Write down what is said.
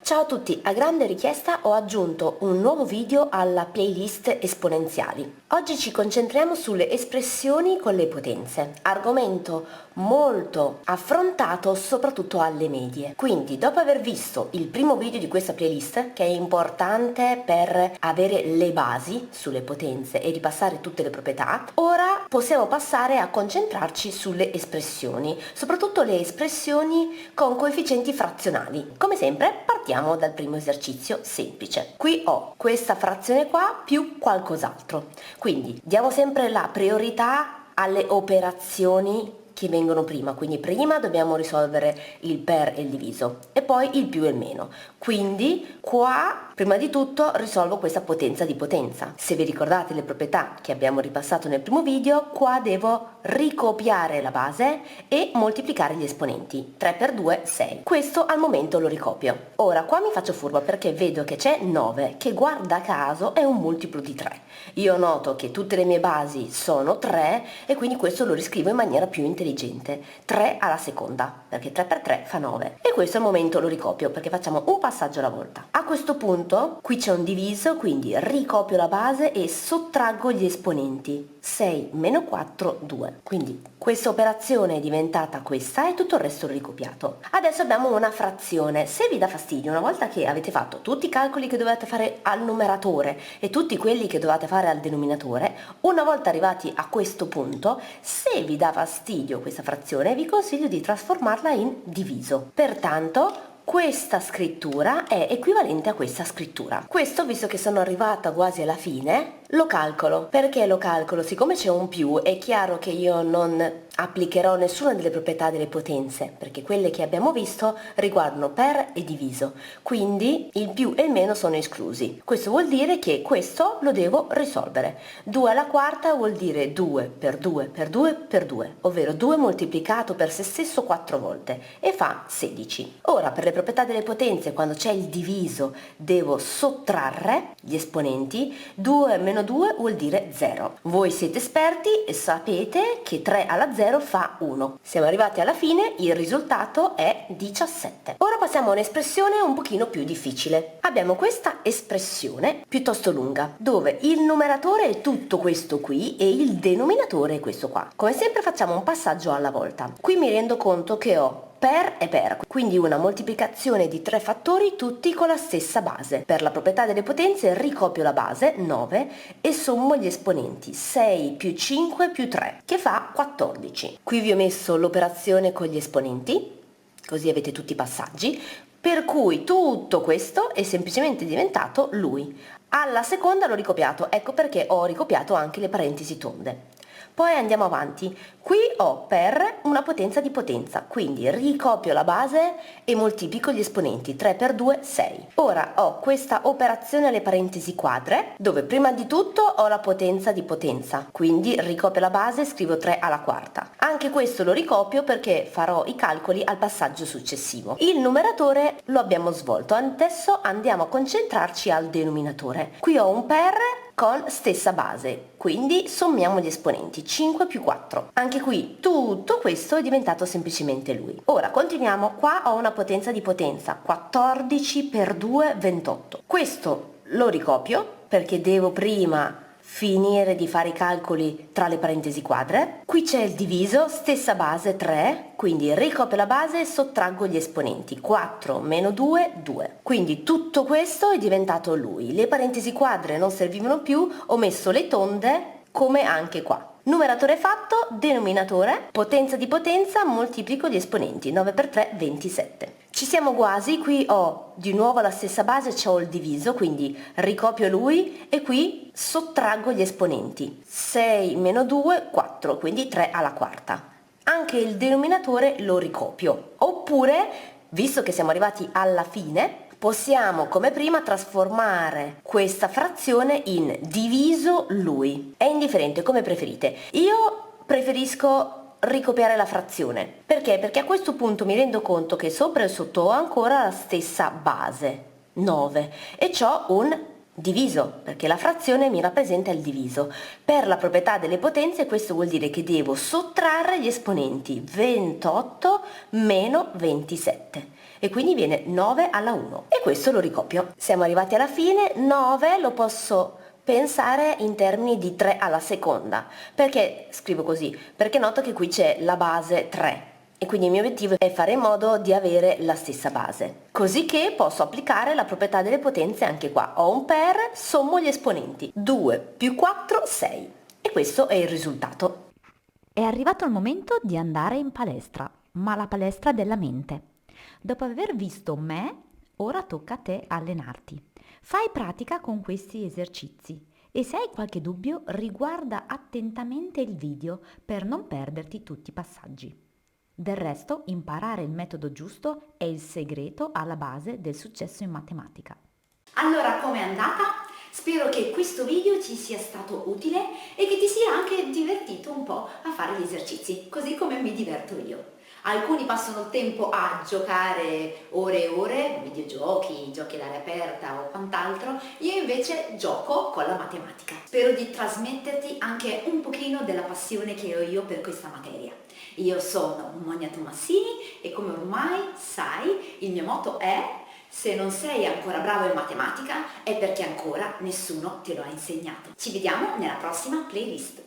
Ciao a tutti, a grande richiesta ho aggiunto un nuovo video alla playlist esponenziali. Oggi ci concentriamo sulle espressioni con le potenze, argomento molto affrontato soprattutto alle medie. Quindi dopo aver visto il primo video di questa playlist, che è importante per avere le basi sulle potenze e ripassare tutte le proprietà, ora possiamo passare a concentrarci sulle espressioni, soprattutto le espressioni con coefficienti frazionali. Come sempre partiamo dal primo esercizio semplice. Qui ho questa frazione qua più qualcos'altro, quindi diamo sempre la priorità alle operazioni che vengono prima, quindi prima dobbiamo risolvere il per e il diviso e poi il più e il meno. Quindi qua prima di tutto risolvo questa potenza di potenza. Se vi ricordate le proprietà che abbiamo ripassato nel primo video, qua devo ricopiare la base e moltiplicare gli esponenti. 3 per 2 6. Questo al momento lo ricopio. Ora qua mi faccio furba perché vedo che c'è 9 che guarda caso è un multiplo di 3. Io noto che tutte le mie basi sono 3 e quindi questo lo riscrivo in maniera più intelligente. 3 alla seconda, perché 3 per 3 fa 9. E questo al momento lo ricopio perché facciamo un passaggio alla volta. A questo punto qui c'è un diviso, quindi ricopio la base e sottraggo gli esponenti. 6 meno 4, 2. Quindi questa operazione è diventata questa e tutto il resto è ricopiato. Adesso abbiamo una frazione. Se vi dà fastidio, una volta che avete fatto tutti i calcoli che dovete fare al numeratore e tutti quelli che dovete fare al denominatore, una volta arrivati a questo punto, se vi dà fastidio questa frazione, vi consiglio di trasformarla in diviso. Pertanto questa scrittura è equivalente a questa scrittura. Questo, visto che sono arrivata quasi alla fine, lo calcolo. Perché lo calcolo? Siccome c'è un più, è chiaro che io non applicherò nessuna delle proprietà delle potenze, perché quelle che abbiamo visto riguardano per e diviso, quindi il più e il meno sono esclusi. Questo vuol dire che questo lo devo risolvere. 2 alla quarta vuol dire 2 per 2 per 2 per 2, ovvero 2 moltiplicato per se stesso 4 volte e fa 16. Ora per le proprietà delle potenze, quando c'è il diviso devo sottrarre gli esponenti. 2 meno 2 vuol dire 0. Voi siete esperti e sapete che 3 alla 0 fa 1. Siamo arrivati alla fine, il risultato è 17. Ora passiamo a un'espressione un pochino più difficile. Abbiamo questa espressione piuttosto lunga, dove il numeratore è tutto questo qui e il denominatore è questo qua. Come sempre facciamo un passaggio alla volta. Qui mi rendo conto che ho per e per, quindi una moltiplicazione di 3 fattori tutti con la stessa base. Per la proprietà delle potenze ricopio la base, 9, e sommo gli esponenti, 6 più 5 più 3, che fa 14. Qui vi ho messo l'operazione con gli esponenti, così avete tutti i passaggi, per cui tutto questo è semplicemente diventato lui. Alla seconda l'ho ricopiato, ecco perché ho ricopiato anche le parentesi tonde. Poi andiamo avanti, qui ho per una potenza di potenza, quindi ricopio la base e moltiplico gli esponenti, 3 per 2, 6. Ora ho questa operazione alle parentesi quadre, dove prima di tutto ho la potenza di potenza, quindi ricopio la base e scrivo 3 alla quarta. Anche questo lo ricopio perché farò i calcoli al passaggio successivo. Il numeratore lo abbiamo svolto, adesso andiamo a concentrarci al denominatore. Qui ho un per con stessa base, quindi sommiamo gli esponenti, 5 più 4. Anche qui tutto questo è diventato semplicemente lui. Ora continuiamo, qua ho una potenza di potenza, 14 per 2, 28. Questo lo ricopio perché devo prima finire di fare i calcoli tra le parentesi quadre. Qui c'è il diviso, stessa base 3, quindi ricopio la base e sottraggo gli esponenti, 4 meno 2, 2. Quindi tutto questo è diventato lui. Le parentesi quadre non servivano più, ho messo le tonde come anche qua. Numeratore fatto, denominatore, potenza di potenza, moltiplico gli esponenti, 9 per 3, 27. Ci siamo quasi, qui ho di nuovo la stessa base, c'ho il diviso, quindi ricopio lui e qui sottraggo gli esponenti. 6 meno 2, 4, quindi 3 alla quarta. Anche il denominatore lo ricopio. Oppure, visto che siamo arrivati alla fine, possiamo come prima trasformare questa frazione in diviso lui. È indifferente, come preferite. Io preferisco ricopiare la frazione. Perché? Perché a questo punto mi rendo conto che sopra e sotto ho ancora la stessa base, 9, e c'ho un diviso, perché la frazione mi rappresenta il diviso. Per la proprietà delle potenze questo vuol dire che devo sottrarre gli esponenti 28 meno 27. e quindi viene 9 alla 1 e questo lo ricopio. Siamo arrivati alla fine, 9 lo posso pensare in termini di 3 alla seconda. Perché scrivo così? Perché noto che qui c'è la base 3 e quindi il mio obiettivo è fare in modo di avere la stessa base. Così che posso applicare la proprietà delle potenze anche qua. Ho un per, sommo gli esponenti. 2 più 4, 6. E questo è il risultato. È arrivato il momento di andare in palestra, ma la palestra della mente. Dopo aver visto me, ora tocca a te allenarti. Fai pratica con questi esercizi e se hai qualche dubbio riguarda attentamente il video per non perderti tutti i passaggi. Del resto, imparare il metodo giusto è il segreto alla base del successo in matematica. Allora, com'è andata? Spero che questo video ti sia stato utile e che ti sia anche divertito un po' a fare gli esercizi, così come mi diverto io. Alcuni passano il tempo a giocare ore e ore, videogiochi, giochi all'aria aperta o quant'altro, io invece gioco con la matematica. Spero di trasmetterti anche un pochino della passione che ho io per questa materia. Io sono Monia Tomassini e come ormai sai, il mio motto è: se non sei ancora bravo in matematica è perché ancora nessuno te lo ha insegnato. Ci vediamo nella prossima playlist.